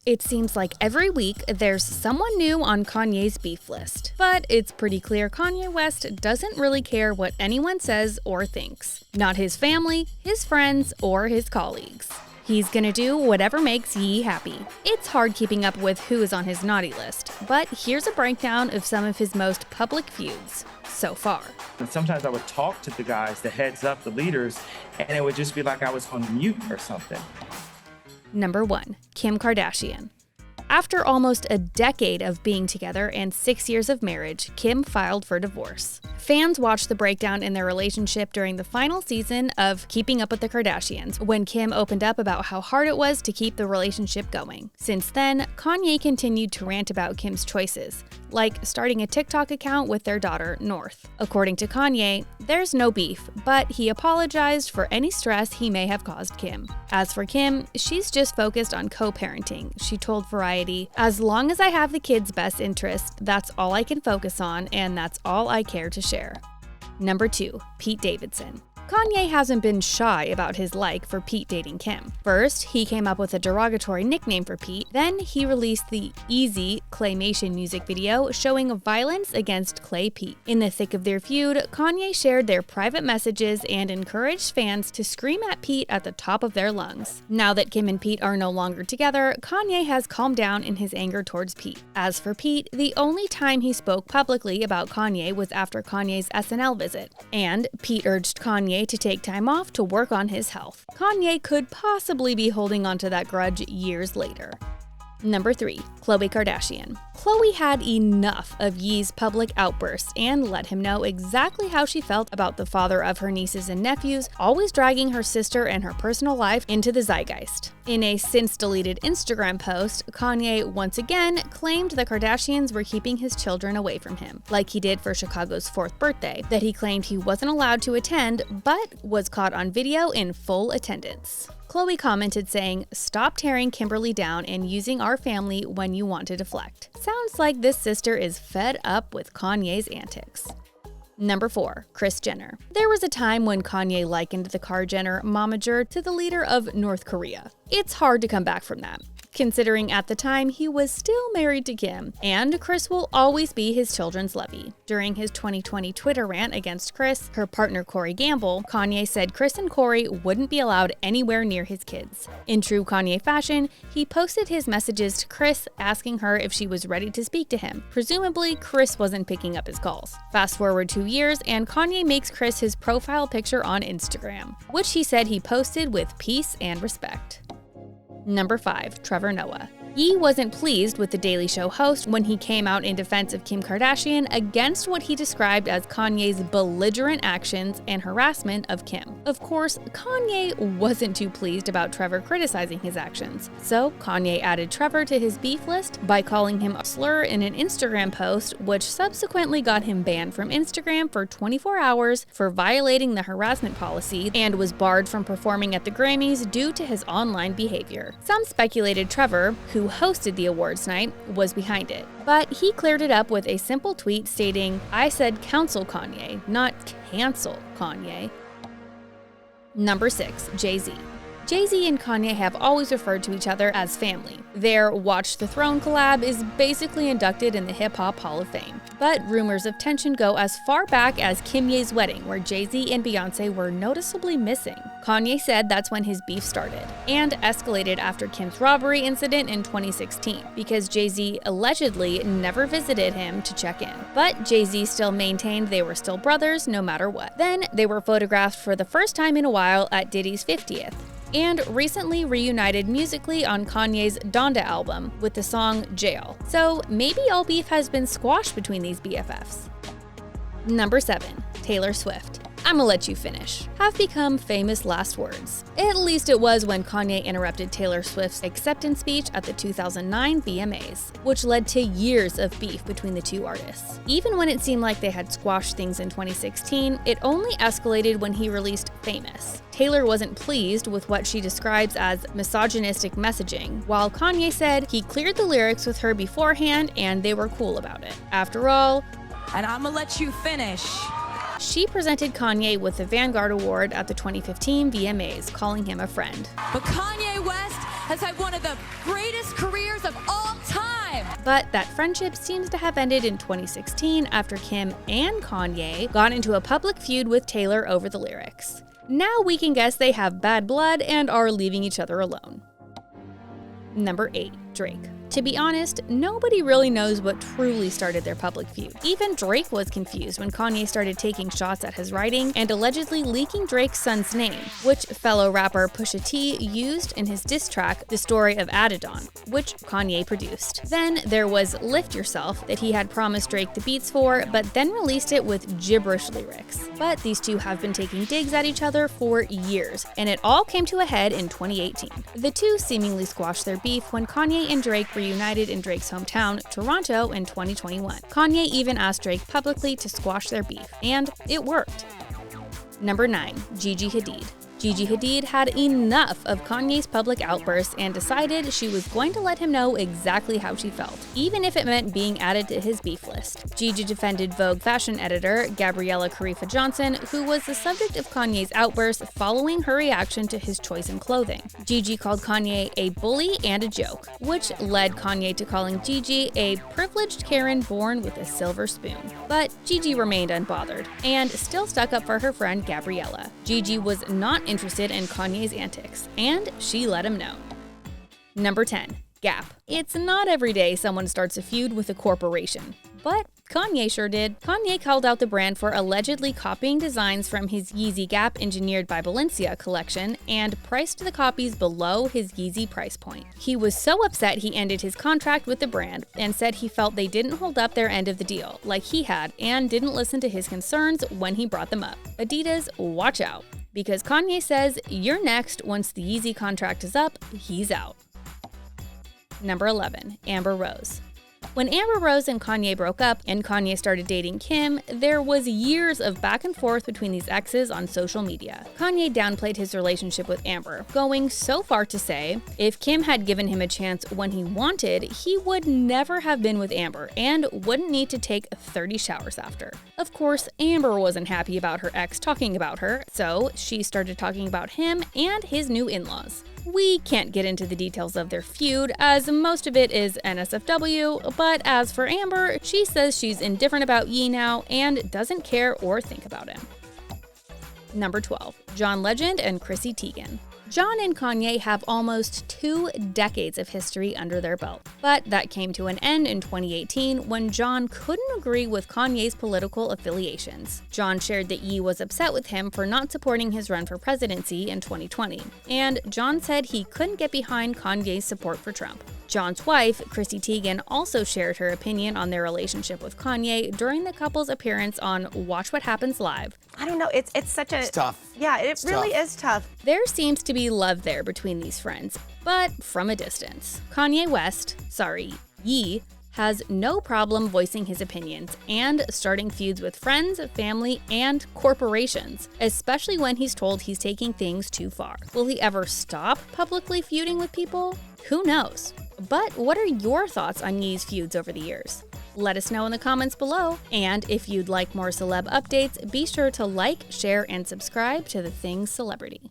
It seems like every week there's someone new on Kanye's beef list. But it's pretty clear Kanye West doesn't really care what anyone says or thinks. Not his family, his friends, or his colleagues. He's gonna do whatever makes Ye happy. It's hard keeping up with who is on his naughty list, but here's a breakdown of some of his most public feuds so far. And sometimes I would talk to the guys, the heads up, the leaders, and it would just be like I was on mute or something. Number 1. Kim Kardashian. After almost a decade of being together and 6 years of marriage, Kim filed for divorce. Fans watched the breakdown in their relationship during the final season of Keeping Up with the Kardashians, when Kim opened up about how hard it was to keep the relationship going. Since then, Kanye continued to rant about Kim's choices, like starting a TikTok account with their daughter, North. According to Kanye, there's no beef, but he apologized for any stress he may have caused Kim. As for Kim, she's just focused on co-parenting. She told Variety, "As long as I have the kids' best interest, that's all I can focus on, and that's all I care to share." Number 2. Pete Davidson. Kanye hasn't been shy about his like for Pete dating Kim. First, he came up with a derogatory nickname for Pete. Then he released the Easy claymation music video showing violence against Clay Pete. In the thick of their feud, Kanye shared their private messages and encouraged fans to scream at Pete at the top of their lungs. Now that Kim and Pete are no longer together, Kanye has calmed down in his anger towards Pete. As for Pete, the only time he spoke publicly about Kanye was after Kanye's SNL visit, and Pete urged Kanye to take time off to work on his health. Kanye could possibly be holding onto that grudge years later. Number 3. Khloe Kardashian. Khloe had enough of Ye's public outbursts and let him know exactly how she felt about the father of her nieces and nephews, always dragging her sister and her personal life into the zeitgeist. In a since-deleted Instagram post, Kanye once again claimed the Kardashians were keeping his children away from him, like he did for Chicago's 4th birthday, that he claimed he wasn't allowed to attend, but was caught on video in full attendance. Khloe commented saying, "Stop tearing Kimberly down and using our family when you want to deflect." Sounds like this sister is fed up with Kanye's antics. Number 4. Kris Jenner. There was a time when Kanye likened the Kar-Jenner momager to the leader of North Korea. It's hard to come back from that, considering at the time he was still married to Kim, and Kris will always be his children's levy. During his 2020 Twitter rant against Kris, her partner Corey Gamble, Kanye said Kris and Corey wouldn't be allowed anywhere near his kids. In true Kanye fashion, he posted his messages to Kris asking her if she was ready to speak to him. Presumably, Kris wasn't picking up his calls. Fast forward 2 years, and Kanye makes Kris his profile picture on Instagram, which he said he posted with peace and respect. Number 5. Trevor Noah. Ye wasn't pleased with The Daily Show host when he came out in defense of Kim Kardashian against what he described as Kanye's belligerent actions and harassment of Kim. Of course, Kanye wasn't too pleased about Trevor criticizing his actions, so Kanye added Trevor to his beef list by calling him a slur in an Instagram post, which subsequently got him banned from Instagram for 24 hours for violating the harassment policy and was barred from performing at the Grammys due to his online behavior. Some speculated Trevor, who hosted the awards night, was behind it, but he cleared it up with a simple tweet stating, "I said counsel Kanye, not cancel Kanye." Number 6. Jay-Z. Jay-Z and Kanye have always referred to each other as family. Their Watch the Throne collab is basically inducted in the Hip Hop Hall of Fame. But rumors of tension go as far back as Kim Ye's wedding, where Jay-Z and Beyonce were noticeably missing. Kanye said that's when his beef started, and escalated after Kim's robbery incident in 2016, because Jay-Z allegedly never visited him to check in. But Jay-Z still maintained they were still brothers no matter what. Then they were photographed for the first time in a while at Diddy's 50th. And recently reunited musically on Kanye's Donda album with the song Jail. So maybe all beef has been squashed between these BFFs. Number 7. Taylor Swift. I'ma let you finish. Have become famous last words. At least it was when Kanye interrupted Taylor Swift's acceptance speech at the 2009 VMAs, which led to years of beef between the two artists. Even when it seemed like they had squashed things in 2016, it only escalated when he released Famous. Taylor wasn't pleased with what she describes as misogynistic messaging, while Kanye said he cleared the lyrics with her beforehand and they were cool about it. After all, and I'ma let you finish. She presented Kanye with the Vanguard Award at the 2015 VMAs, calling him a friend. But Kanye West has had one of the greatest careers But that friendship seems to have ended in 2016 after Kim and Kanye got into a public feud with Taylor over the lyrics. Now we can guess they have bad blood and are leaving each other alone. Number 8. Drake. To be honest, nobody really knows what truly started their public feud. Even Drake was confused when Kanye started taking shots at his writing and allegedly leaking Drake's son's name, which fellow rapper Pusha T used in his diss track, The Story of Adidon, which Kanye produced. Then there was Lift Yourself that he had promised Drake the beats for, but then released it with gibberish lyrics. But these two have been taking digs at each other for years, and it all came to a head in 2018. The two seemingly squashed their beef when Kanye and Drake reunited in Drake's hometown, Toronto, in 2021. Kanye even asked Drake publicly to squash their beef, and it worked. Number 9. Gigi Hadid. Gigi Hadid had enough of Kanye's public outbursts and decided she was going to let him know exactly how she felt, even if it meant being added to his beef list. Gigi defended Vogue fashion editor Gabriella Carifa Johnson, who was the subject of Kanye's outburst following her reaction to his choice in clothing. Gigi called Kanye a bully and a joke, which led Kanye to calling Gigi a privileged Karen born with a silver spoon. But Gigi remained unbothered and still stuck up for her friend Gabriella. Gigi was not interested in Kanye's antics, and she let him know. Number 10. Gap. It's not every day someone starts a feud with a corporation, but Kanye sure did. Kanye called out the brand for allegedly copying designs from his Yeezy Gap Engineered by Balenciaga collection and priced the copies below his Yeezy price point. He was so upset he ended his contract with the brand and said he felt they didn't hold up their end of the deal, like he had, and didn't listen to his concerns when he brought them up. Adidas, watch out. Because Kanye says you're next once the Yeezy contract is up, he's out. Number 11. Amber Rose. When Amber Rose and Kanye broke up and Kanye started dating Kim, there was years of back and forth between these exes on social media. Kanye downplayed his relationship with Amber, going so far to say, if Kim had given him a chance when he wanted, he would never have been with Amber and wouldn't need to take 30 showers after. Of course, Amber wasn't happy about her ex talking about her, so she started talking about him and his new in-laws. We can't get into the details of their feud, as most of it is NSFW, but as for Amber, she says she's indifferent about Ye now and doesn't care or think about him. Number 12. John Legend and Chrissy Teigen. John and Kanye have almost 2 decades of history under their belt, but that came to an end in 2018 when John couldn't agree with Kanye's political affiliations. John shared that Ye was upset with him for not supporting his run for presidency in 2020, and John said he couldn't get behind Kanye's support for Trump. John's wife, Chrissy Teigen, also shared her opinion on their relationship with Kanye during the couple's appearance on Watch What Happens Live. I don't know, it's such a... It's tough. Yeah, it really is tough. There seems to be love there between these friends, but from a distance. Ye, has no problem voicing his opinions and starting feuds with friends, family, and corporations, especially when he's told he's taking things too far. Will he ever stop publicly feuding with people? Who knows? But what are your thoughts on Ye's feuds over the years? Let us know in the comments below. And if you'd like more celeb updates, be sure to like, share, and subscribe to The Things Celebrity.